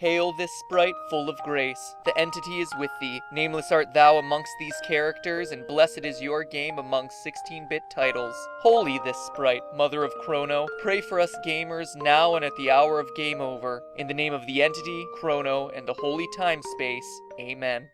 Hail this sprite full of grace, the entity is with thee. Nameless art thou amongst these characters, and blessed is your game amongst 16-bit titles. Holy this sprite, mother of Crono, pray for us gamers now and at the hour of game over. In the name of the entity, Crono, and the holy time space, amen.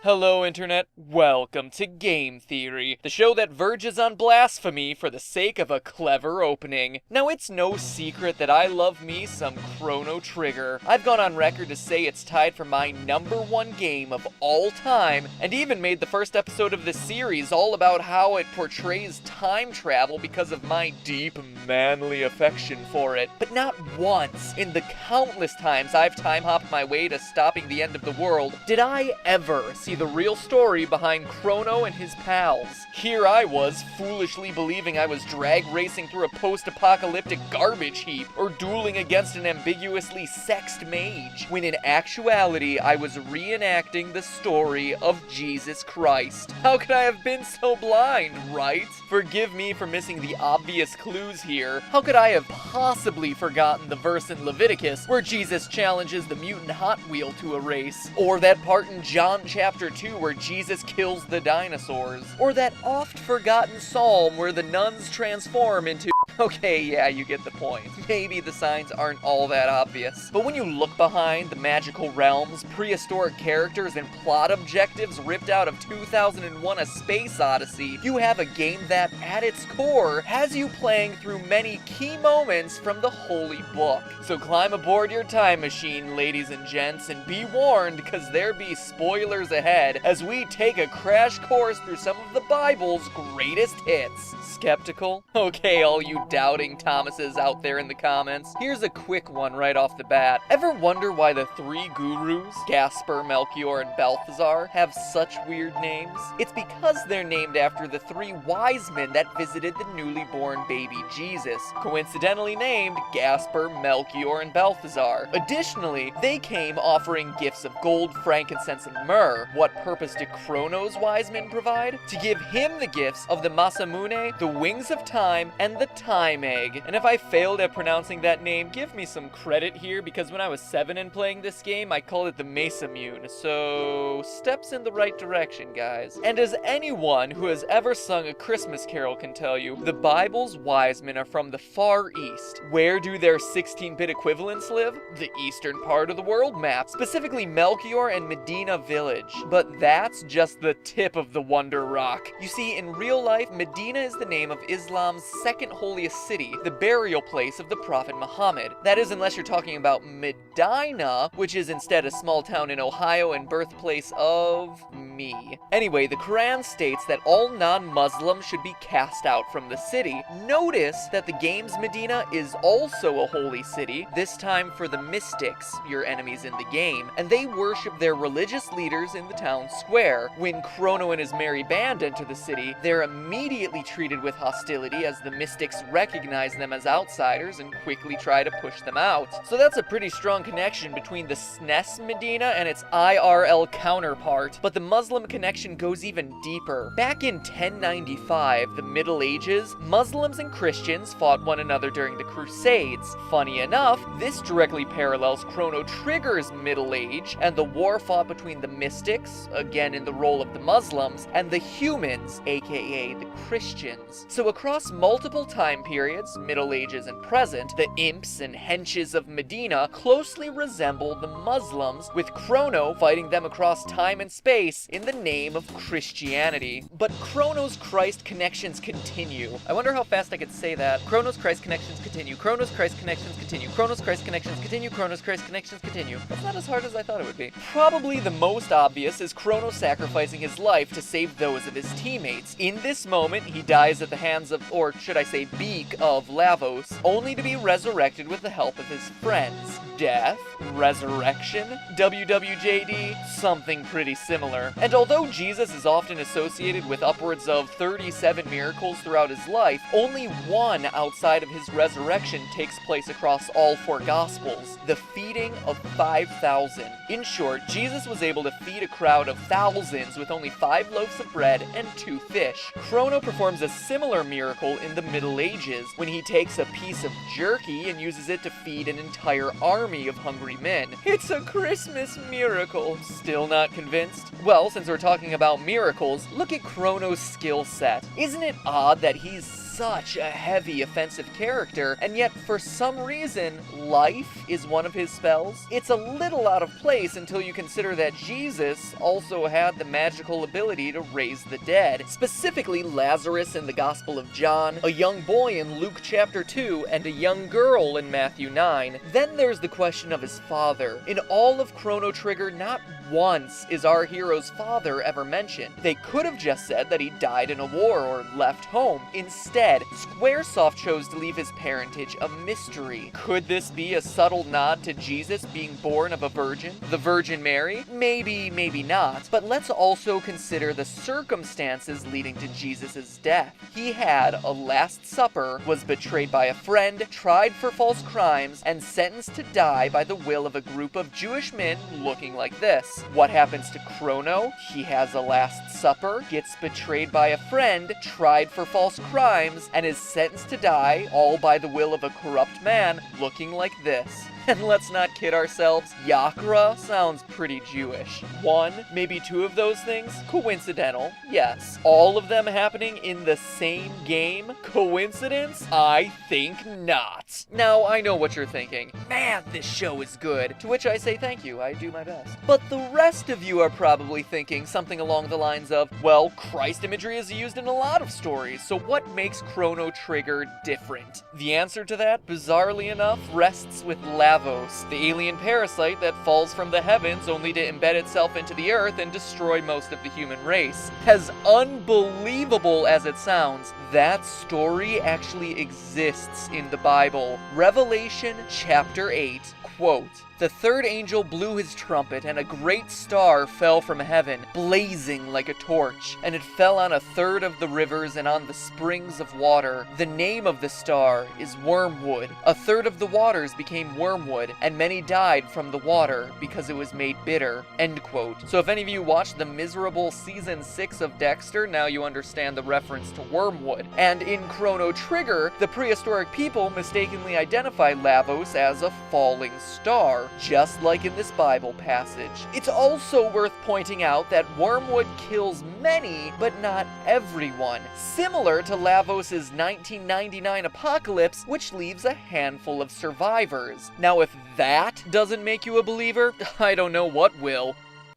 Hello, Internet. Welcome to Game Theory, the show that verges on blasphemy for the sake of a clever opening. Now, it's no secret that I love me some Chrono Trigger. I've gone on record to say it's tied for my #1 game of all time, and even made the first episode of this series all about how it portrays time travel because of my deep, manly affection for it. But not once, in the countless times I've time-hopped my way to stopping the end of the world, did I ever see the real story behind Crono and his pals. Here I was, foolishly believing I was drag racing through a post-apocalyptic garbage heap, or dueling against an ambiguously sexed mage, when in actuality I was reenacting the story of Jesus Christ. How could I have been so blind, right? Forgive me for missing the obvious clues here. How could I have possibly forgotten the verse in Leviticus where Jesus challenges the mutant Hot Wheel to a race? Or that part in John chapter 2 where Jesus kills the dinosaurs? Or that oft-forgotten psalm where the nuns transform into... Okay, yeah, you get the point. Maybe the signs aren't all that obvious. But when you look behind the magical realms, prehistoric characters, and plot objectives ripped out of 2001: A Space Odyssey, you have a game that, at its core, has you playing through many key moments from the Holy Book. So climb aboard your time machine, ladies and gents, and be warned, cause there be spoilers ahead as we take a crash course through some of the Bible's greatest hits. Skeptical? Okay, all you doubting Thomases out there in the comments, here's a quick one right off the bat. Ever wonder why the three gurus, Gaspar, Melchior, and Balthazar, have such weird names? It's because they're named after the three wise men that visited the newly born baby Jesus, coincidentally named Gaspar, Melchior, and Balthazar. Additionally, they came offering gifts of gold, frankincense, and myrrh. What purpose did Crono's wise men provide? To give him the gifts of the Masamune, the Wings of Time, and the Time Egg. And if I failed at pronouncing that name, give me some credit here, because when I was 7 and playing this game, I called it the Masamune, so steps in the right direction, guys. And as anyone who has ever sung a Christmas carol can tell you, the Bible's wise men are from the Far East. Where do their 16-bit equivalents live? The eastern part of the world map, specifically Melchior and Medina village. But that's just the tip of the Wonder Rock. You see, in real life, Medina is the name of Islam's second holiest city, the burial place of the Prophet Muhammad. That is, unless you're talking about Medina, which is instead a small town in Ohio and birthplace of me. Anyway, the Quran states that all non-Muslims should be cast out from the city. Notice that the game's Medina is also a holy city, this time for the mystics, your enemies in the game, and they worship their religious leaders in the town square. When Crono and his merry band enter the city, they're immediately treated with hostility as the mystics recognize them as outsiders and quickly try to push them out. So that's a pretty strong connection between the SNES Medina and its IRL counterpart, but the Muslim connection goes even deeper. Back in 1095, the Middle Ages, Muslims and Christians fought one another during the Crusades. Funny enough, this directly parallels Chrono Trigger's Middle Age and the war fought between the mystics, again in the role of the Muslims, and the humans, aka the Christians. So across multiple time periods, Middle Ages and present, the imps and henches of Medina closely resemble the Muslims, with Crono fighting them across time and space in the name of Christianity. But Crono's Christ connections continue. I wonder how fast I could say that. Crono's Christ connections continue. Crono's Christ connections continue. Crono's Christ connections continue. Crono's Christ connections continue. That's not as hard as I thought it would be. Probably the most obvious is Crono sacrificing his life to save those of his teammates. In this moment, he dies at the hands of, or should I say beak of, Lavos, only to be resurrected with the help of his friends. death, resurrection, WWJD, something pretty similar. And although Jesus is often associated with upwards of 37 miracles throughout his life, only one outside of his resurrection takes place across all four Gospels, the feeding of 5,000. In short, Jesus was able to feed a crowd of thousands with only 5 loaves of bread and 2 fish. Crono performs a similar miracle in the Middle Ages, when he takes a piece of jerky and uses it to feed an entire army of hungry men. It's a Christmas miracle. Still not convinced? Well, since we're talking about miracles, look at Crono's skill set. Isn't it odd that he's such a heavy offensive character, and yet for some reason, life is one of his spells? It's a little out of place until you consider that Jesus also had the magical ability to raise the dead, specifically Lazarus in the Gospel of John, a young boy in Luke chapter 2, and a young girl in Matthew 9. Then there's the question of his father. In all of Chrono Trigger, not once is our hero's father ever mentioned. They could have just said that he died in a war or left home. Instead, Squaresoft chose to leave his parentage a mystery. Could this be a subtle nod to Jesus being born of a virgin? The Virgin Mary? Maybe, maybe not. But let's also consider the circumstances leading to Jesus' death. He had a Last Supper, was betrayed by a friend, tried for false crimes, and sentenced to die by the will of a group of Jewish men looking like this. What happens to Crono? He has a Last Supper, gets betrayed by a friend, tried for false crimes, and is sentenced to die, all by the will of a corrupt man looking like this. And let's not kid ourselves, Yakra sounds pretty Jewish. One, maybe 2 of those things? Coincidental, yes. All of them happening in the same game? Coincidence? I think not. Now, I know what you're thinking. Man, this show is good. To which I say thank you, I do my best. But the rest of you are probably thinking something along the lines of, well, Christ imagery is used in a lot of stories, so what makes Chrono Trigger different? The answer to that, bizarrely enough, rests with Lavos, the alien parasite that falls from the heavens only to embed itself into the earth and destroy most of the human race. As unbelievable as it sounds, that story actually exists in the Bible. Revelation chapter 8, quote, "The third angel blew his trumpet, and a great star fell from heaven, blazing like a torch, and it fell on a third of the rivers and on the springs of water. The name of the star is Wormwood. A third of the waters became wormwood, and many died from the water, because it was made bitter." End quote. So if any of you watched the miserable season 6 of Dexter, now you understand the reference to wormwood. And in Chrono Trigger, the prehistoric people mistakenly identified Lavos as a falling star, just like in this Bible passage. It's also worth pointing out that wormwood kills many, but not everyone, similar to Lavos' 1999 apocalypse, which leaves a handful of survivors. Now, if that doesn't make you a believer, I don't know what will.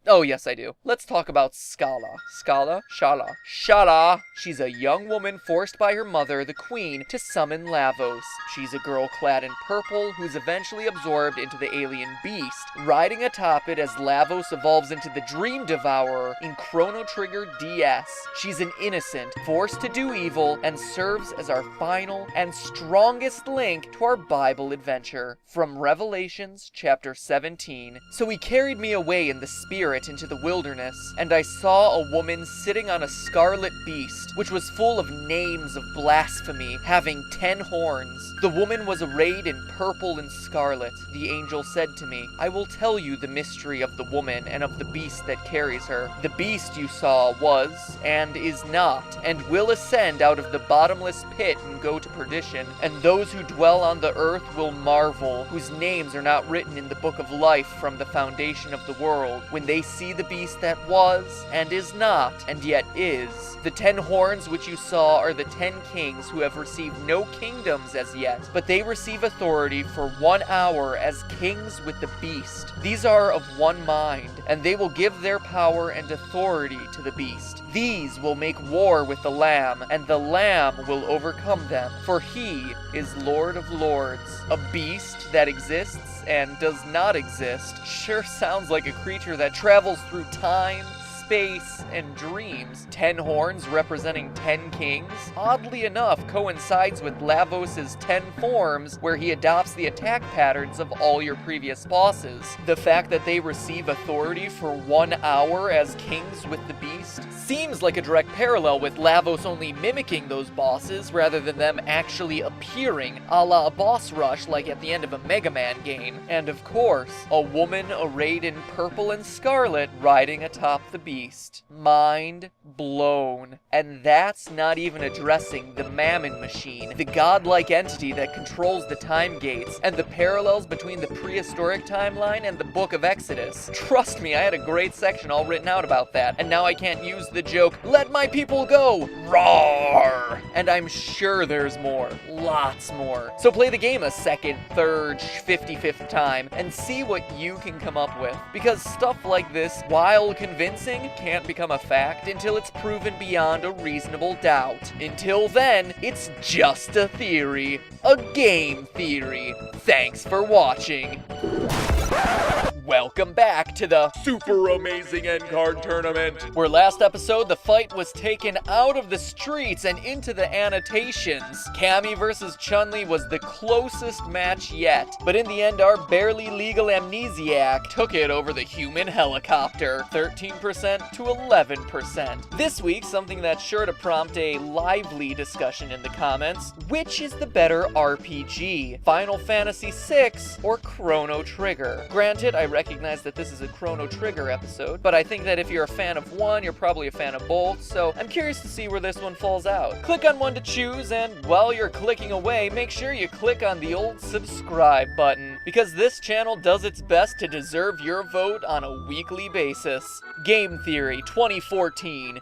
Oh, yes, I do. Let's talk about Schala. Schala? Schala! She's a young woman forced by her mother, the queen, to summon Lavos. She's a girl clad in purple who's eventually absorbed into the alien beast, riding atop it as Lavos evolves into the Dream Devourer in Chrono Trigger DS. She's an innocent, forced to do evil, and serves as our final and strongest link to our Bible adventure. From Revelations chapter 17. "So he carried me away in the spirit into the wilderness, and I saw a woman sitting on a scarlet beast, which was full of names of blasphemy, having 10 horns. The woman was arrayed in purple and scarlet. The angel said to me, 'I will tell you the mystery of the woman and of the beast that carries her. The beast you saw was, and is not, and will ascend out of the bottomless pit and go to perdition. And those who dwell on the earth will marvel, whose names are not written in the book of life from the foundation of the world, when they see the beast that was, and is not, and yet is. The 10 horns which you saw are the 10 kings who have received no kingdoms as yet, but they receive authority for 1 hour as kings with the beast. These are of one mind, and they will give their power and authority to the beast. These will make war with the Lamb, and the Lamb will overcome them, for he is Lord of Lords." A beast that exists and does not exist sure sounds like a creature that travels through time, space, and dreams. 10 horns representing 10 kings, oddly enough, coincides with Lavos' 10 forms, where he adopts the attack patterns of all your previous bosses. The fact that they receive authority for 1 hour as kings with the beast seems like a direct parallel with Lavos only mimicking those bosses rather than them actually appearing, a la a boss rush like at the end of a Mega Man game. And of course, a woman arrayed in purple and scarlet riding atop the beast. Mind blown. And that's not even addressing the Mammon Machine, the godlike entity that controls the time gates, and the parallels between the prehistoric timeline and the Book of Exodus. Trust me, I had a great section all written out about that, and now I can't use the joke, "Let my people go! Roar!" And I'm sure there's more. Lots more. So play the game a second, third, 55th time, and see what you can come up with. Because stuff like this, while convincing, can't become a fact until it's proven beyond a reasonable doubt. Until then, it's just a theory. A game theory. Thanks for watching. Welcome back to the Super Amazing End Card Tournament, where last episode the fight was taken out of the streets and into the annotations. Cammy versus Chun-Li was the closest match yet, but in the end our barely legal amnesiac took it over the human helicopter, 13% to 11%. This week, something that's sure to prompt a lively discussion in the comments: which is the better RPG, Final Fantasy VI or Chrono Trigger? Granted, I recognize that this is a Chrono Trigger episode, but I think that if you're a fan of one, you're probably a fan of both, so I'm curious to see where this one falls out. Click on one to choose, and while you're clicking away, make sure you click on the old subscribe button, because this channel does its best to deserve your vote on a weekly basis. Game Theory 2014,